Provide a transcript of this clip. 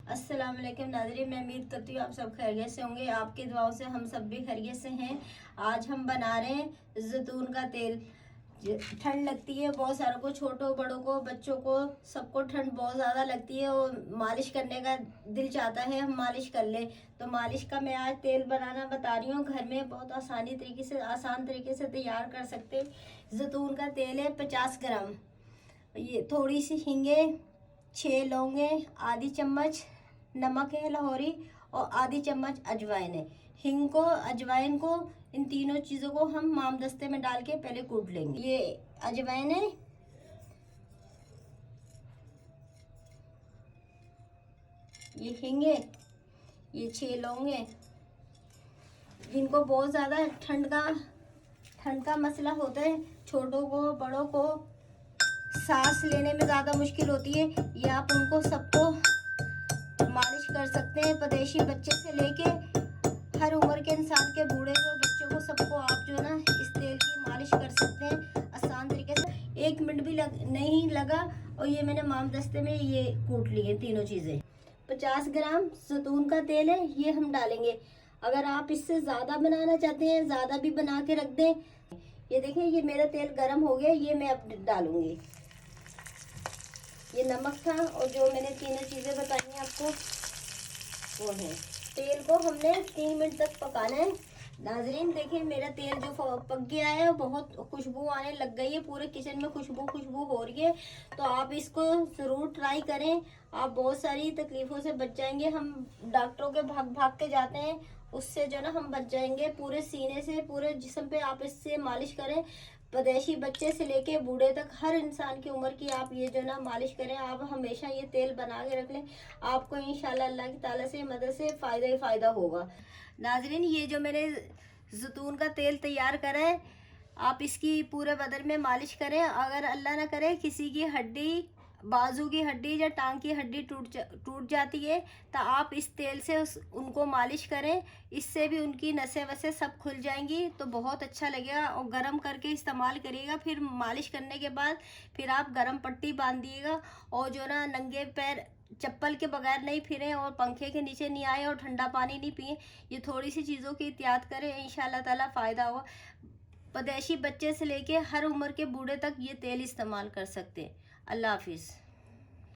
अस्सलाम वालेकुम नाज़रीन, मैं उम्मीद करती हूँ आप सब खैरियत से होंगे। आपकी दुआओं से हम सब भी खैरियत से हैं। आज हम बना रहे हैं जैतून का तेल। ठंड लगती है बहुत सारों को, छोटों बड़ों को, बच्चों को, सबको ठंड बहुत ज़्यादा लगती है और मालिश करने का दिल चाहता है हम मालिश कर लें। तो मालिश का मैं आज तेल बनाना बता रही हूँ। घर में बहुत आसान तरीके से तैयार कर सकते हैं। जैतून का तेल है 50 ग्राम, ये थोड़ी सी हींगे, 6 लौंगे, आधी चम्मच नमक है लाहौरी और आधी चम्मच अजवाइन है। हिंग को, अजवाइन को, इन तीनों चीज़ों को हम मामदस्ते में डाल के पहले कूट लेंगे। ये अजवाइन है, ये हिंग है, ये 6 लौंग है। जिनको बहुत ज़्यादा ठंड का मसला होता है, छोटों को बड़ों को सांस लेने में ज़्यादा मुश्किल होती है, ये आप उनको सबको मालिश कर सकते हैं। पदेशी बच्चे से लेके हर उम्र के इंसान के, बूढ़े को, बच्चों को, सबको आप जो है ना इस तेल की मालिश कर सकते हैं आसान तरीके से। 1 मिनट भी नहीं लगा और ये मैंने मामदस्ते में ये कूट लिए तीनों चीज़ें। 50 ग्राम जैतून का तेल है, ये हम डालेंगे। अगर आप इससे ज़्यादा बनाना चाहते हैं, ज़्यादा भी बना के रख दें। ये देखिए, ये मेरा तेल गर्म हो गया, ये मैं अब डालूंगी। ये नमक था और जो मैंने तीनों चीज़ें बताई हैं आपको वो है। तेल को हमने 3 मिनट तक पकाना है। नाजरीन देखिए, मेरा तेल जो पक गया है, बहुत खुशबू आने लग गई है, पूरे किचन में खुशबू हो रही है। तो आप इसको ज़रूर ट्राई करें, आप बहुत सारी तकलीफ़ों से बच जाएंगे। हम डॉक्टरों के भाग भाग के जाते हैं, उससे जो ना हम बच जाएंगे। पूरे सीने से, पूरे जिस्म पे आप इससे मालिश करें। पदेशी बच्चे से लेके बूढ़े तक, हर इंसान की उम्र की आप ये जो ना मालिश करें। आप हमेशा ये तेल बना के रख लें, आपको इंशाल्लाह अल्लाह की ताला से मदद से फ़ायदा ही फ़ायदा होगा। नाजरीन, ये जो मैंने जैतून का तेल तैयार करा है, आप इसकी पूरे बदन में मालिश करें। अगर अल्लाह ना करे किसी की हड्डी, बाजू की हड्डी या टांग की हड्डी टूट जाती है, तो आप इस तेल से उनको मालिश करें। इससे भी उनकी नसें वसें सब खुल जाएंगी, तो बहुत अच्छा लगेगा। और गर्म करके इस्तेमाल करिएगा। फिर मालिश करने के बाद फिर आप गर्म पट्टी बांध दिएगा और जो ना नंगे पैर चप्पल के बगैर नहीं फिरें और पंखे के नीचे नहीं आए और ठंडा पानी नहीं पिए। ये थोड़ी सी चीज़ों की एहतियात करें, इंशाल्लाह ताला फ़ायदा होगा। पदेशी बच्चे से लेके हर उम्र के बूढ़े तक ये तेल इस्तेमाल कर सकते हैं। अल्लाह हाफिज़।